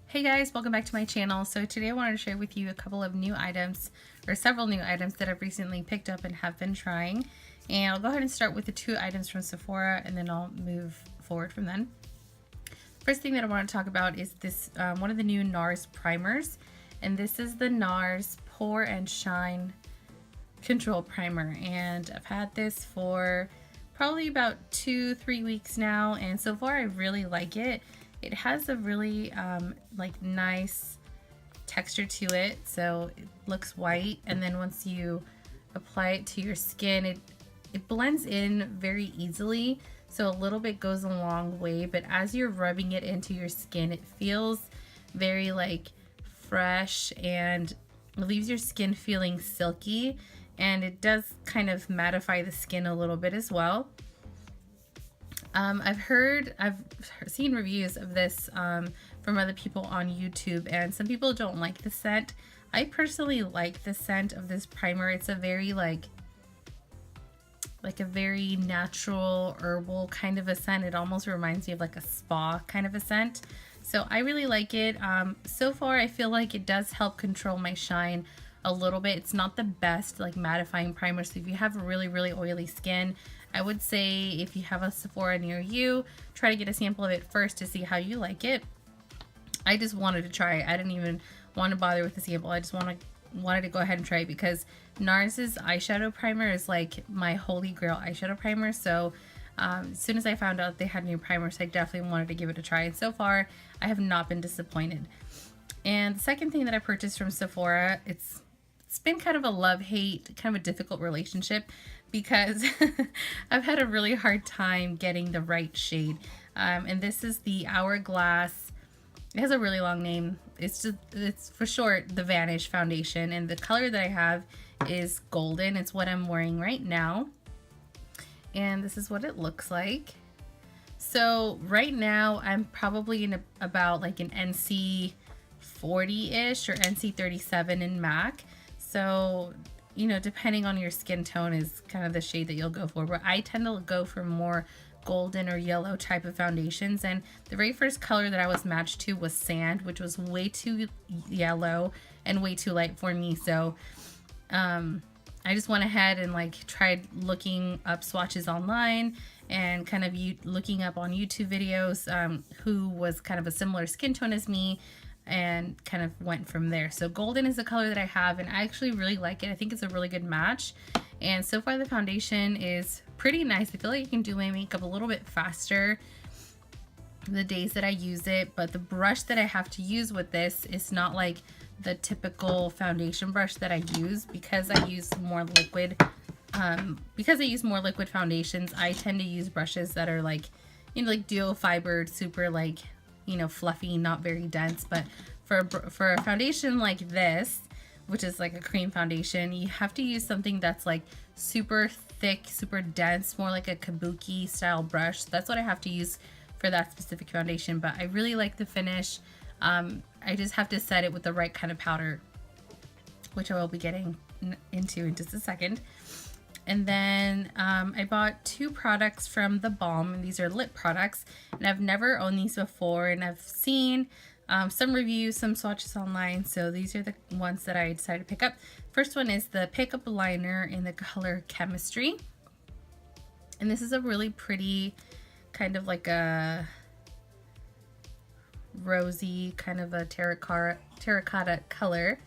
Hey guys, welcome back to my channel. So today I wanted to share with you a couple of new items, or several new items that I've recently picked up and have been trying. And I'll go ahead and start with the two items from Sephora and then I'll move forward from then. First thing that I want to talk about is this one of the new NARS primers. And this is the NARS Pore and Shine Control Primer. And I've had this for probably about 2-3 weeks now, and so far I really like it. It has a really like nice texture to it, so it looks white, and then once you apply it to your skin, it blends in very easily, so a little bit goes a long way, but as you're rubbing it into your skin, it feels very like fresh and leaves your skin feeling silky, and it does kind of mattify the skin a little bit as well. I've seen reviews of this from other people on YouTube, and some people don't like the scent. I personally like the scent of this primer. It's a very like a very natural herbal kind of a scent. It almost reminds me of like a spa kind of a scent. So I really like it. So far I feel like it does help control my shine a little bit. It's not the best like mattifying primer, so if you have really oily skin, I would say if you have a Sephora near you, try to get a sample of it first to see how you like it. I just wanted to try it. I didn't even want to bother with the sample. I just wanted to go ahead and try it because NARS's eyeshadow primer is like my holy grail eyeshadow primer. So as soon as I found out they had new primers, I definitely wanted to give it a try. And so far, I have not been disappointed. And the second thing that I purchased from Sephora, it's been kind of a love-hate, kind of a difficult relationship because I've had a really hard time getting the right shade. And this is the Hourglass. It has a really long name. It's for short, the Vanish foundation. And the color that I have is golden. It's what I'm wearing right now. And this is what it looks like. So right now I'm probably in about like an NC 40-ish or NC 37 in MAC. So, you know, depending on your skin tone is kind of the shade that you'll go for. But I tend to go for more golden or yellow type of foundations. And the very first color that I was matched to was Sand, which was way too yellow and way too light for me. So I just went ahead and like tried looking up swatches online and kind of looking up on YouTube videos who was kind of a similar skin tone as me, and kind of went from there. So golden is the color that I have, and I actually really like it. I think it's a really good match. And so far the foundation is pretty nice. I feel like I can do my makeup a little bit faster the days that I use it, but the brush that I have to use with this is not like the typical foundation brush that I use because I use more liquid. Because I use more liquid foundations, I tend to use brushes that are like, you know, like duo fibered, super like, you know, fluffy, not very dense. But for a foundation like this, which is like a cream foundation, you have to use something that's like super thick, super dense, more like a kabuki style brush. So that's what I have to use for that specific foundation. But I really like the finish. I just have to set it with the right kind of powder, which I will be getting into in just a second. And then I bought two products from The Balm, and these are lip products, and I've never owned these before, and I've seen some reviews, some swatches online, so these are the ones that I decided to pick up. First one is the Pickup Liner in the color Chemistry, and this is a really pretty kind of like a rosy kind of a terracotta color.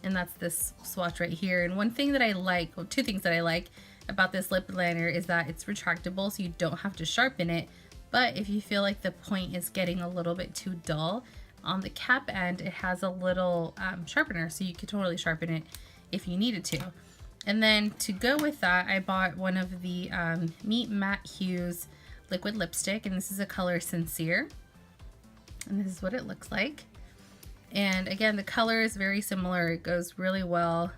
And that's this swatch right here. And one thing that I like, well, two things that I like about this lip liner is that it's retractable, so you don't have to sharpen it. But if you feel like the point is getting a little bit too dull, on the cap end it has a little sharpener, so you could totally sharpen it if you needed to. And then to go with that, I bought one of the Meet Matte Hues liquid lipstick, and this is a color Sincere. And this is what it looks like. And again, the color is very similar. It goes really well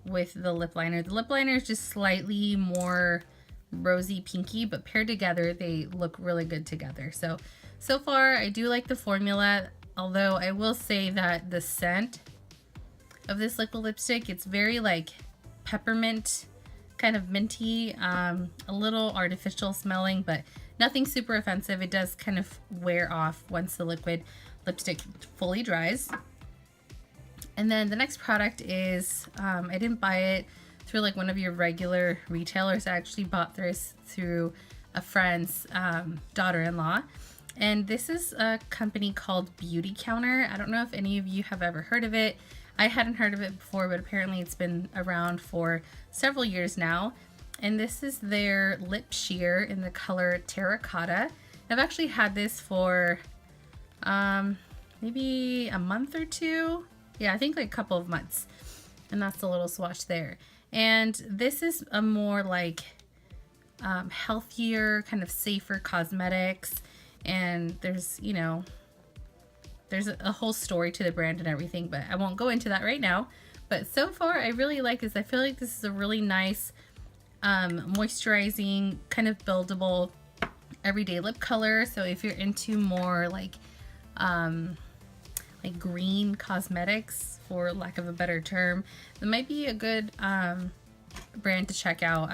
with the lip liner. The lip liner is just slightly more rosy pinky, but paired together, they look really good together. So far, I do like the formula, although I will say that the scent of this liquid lipstick, it's very like peppermint, kind of minty, a little artificial smelling, but Nothing super offensive. It does kind of wear off once the liquid lipstick fully dries. And then the next product is, I didn't buy it through like one of your regular retailers. I actually bought this through a friend's daughter-in-law. And this is a company called Beauty Counter. I don't know if any of you have ever heard of it. I hadn't heard of it before, but apparently it's been around for several years now. And this is their lip sheer in the color Terracotta. I've actually had this for maybe a month or two. Yeah, I think like a couple of months. And that's the little swatch there. And this is a more like healthier, kind of safer cosmetics. And there's, you know, there's a whole story to the brand and everything, but I won't go into that right now. But so far, I really like this. I feel like this is a really nice moisturizing, kind of buildable, everyday lip color. So if you're into more like green cosmetics, for lack of a better term, that might be a good brand to check out.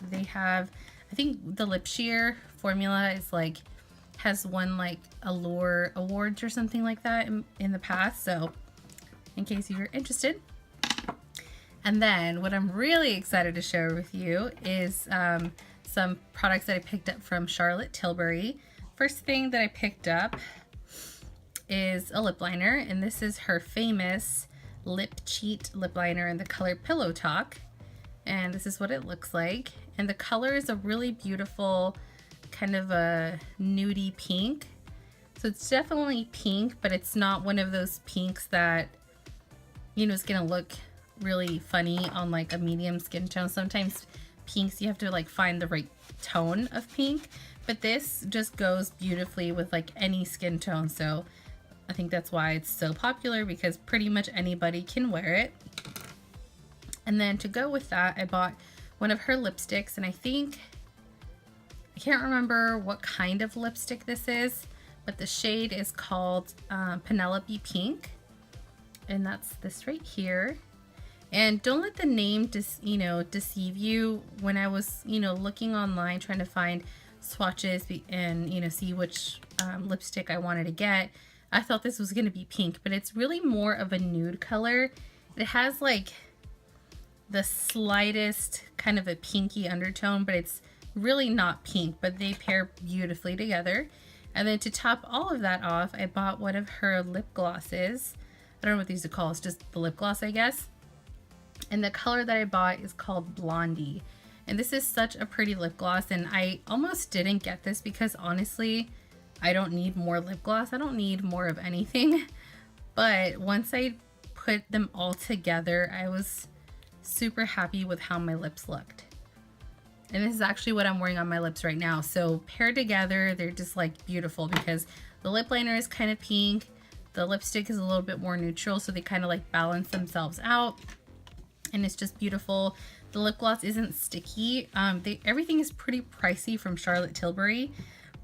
They have, I think the lip sheer formula is like, has won like Allure awards or something like that in the past, so in case you're interested. And then what I'm really excited to share with you is some products that I picked up from Charlotte Tilbury. First thing that I picked up is a lip liner, and this is her famous Lip Cheat lip liner in the color Pillow Talk. And this is what it looks like. And the color is a really beautiful kind of a nudie pink. So it's definitely pink, but it's not one of those pinks that, you know, is gonna look really funny on like a medium skin tone. Sometimes pinks, you have to like find the right tone of pink, but this just goes beautifully with like any skin tone. So I think that's why it's so popular, because pretty much anybody can wear it. And then to go with that, I bought one of her lipsticks, and I can't remember what kind of lipstick this is, but the shade is called Penelope Pink, and that's this right here. And don't let the name deceive you. When I was looking online trying to find swatches and see which lipstick I wanted to get, I thought this was going to be pink, but it's really more of a nude color. It has like the slightest kind of a pinky undertone, but it's really not pink, but they pair beautifully together. And then to top all of that off, I bought one of her lip glosses. I don't know what these are called. It's just the lip gloss, I guess. And the color that I bought is called Blondie. And this is such a pretty lip gloss, and I almost didn't get this because honestly, I don't need more lip gloss. I don't need more of anything. But once I put them all together, I was super happy with how my lips looked. And this is actually what I'm wearing on my lips right now. So paired together, they're just like beautiful, because the lip liner is kind of pink. The lipstick is a little bit more neutral, so they kind of like balance themselves out. And it's just beautiful. The lip gloss isn't sticky. Everything is pretty pricey from Charlotte Tilbury,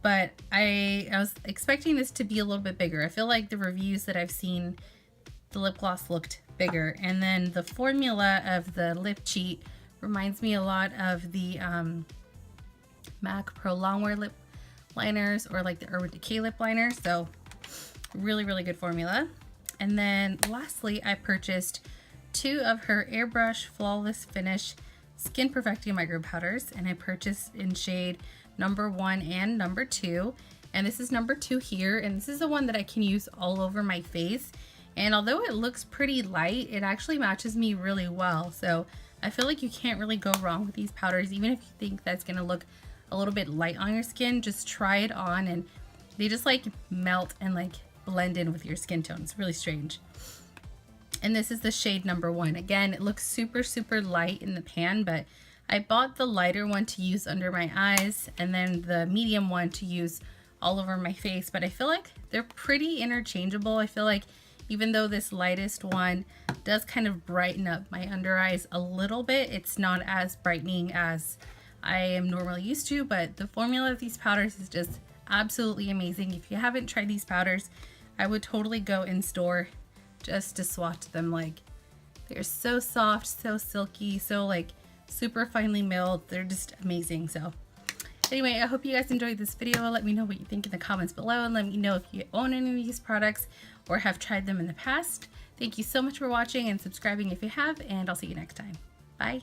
but I was expecting this to be a little bit bigger. I feel like the reviews that I've seen, the lip gloss looked bigger. And then the formula of the Lip Cheat reminds me a lot of the MAC Pro Longwear lip liners, or like the Urban Decay lip liner. So really, really good formula. And then lastly, I purchased 2 of her Airbrush Flawless Finish Skin Perfecting Micro Powders, and I purchased in shade number 1 and number 2. And this is number 2 here, and this is the one that I can use all over my face. And although it looks pretty light, it actually matches me really well. So I feel like you can't really go wrong with these powders. Even if you think that's gonna look a little bit light on your skin, just try it on, and they just like melt and like blend in with your skin tone. It's really strange. And this is the shade number 1. Again, it looks super, super light in the pan, but I bought the lighter one to use under my eyes, and then the medium one to use all over my face. But I feel like they're pretty interchangeable. I feel like even though this lightest one does kind of brighten up my under eyes a little bit, it's not as brightening as I am normally used to. But the formula of these powders is just absolutely amazing. If you haven't tried these powders, I would totally go in store just to swatch them. Like, they're so soft, so silky, so like super finely milled. They're just amazing. So Anyway, I hope you guys enjoyed this video. Let me know what you think in the comments below, and let me know if you own any of these products or have tried them in the past. Thank you so much for watching and subscribing if you have, and I'll see you next time. Bye.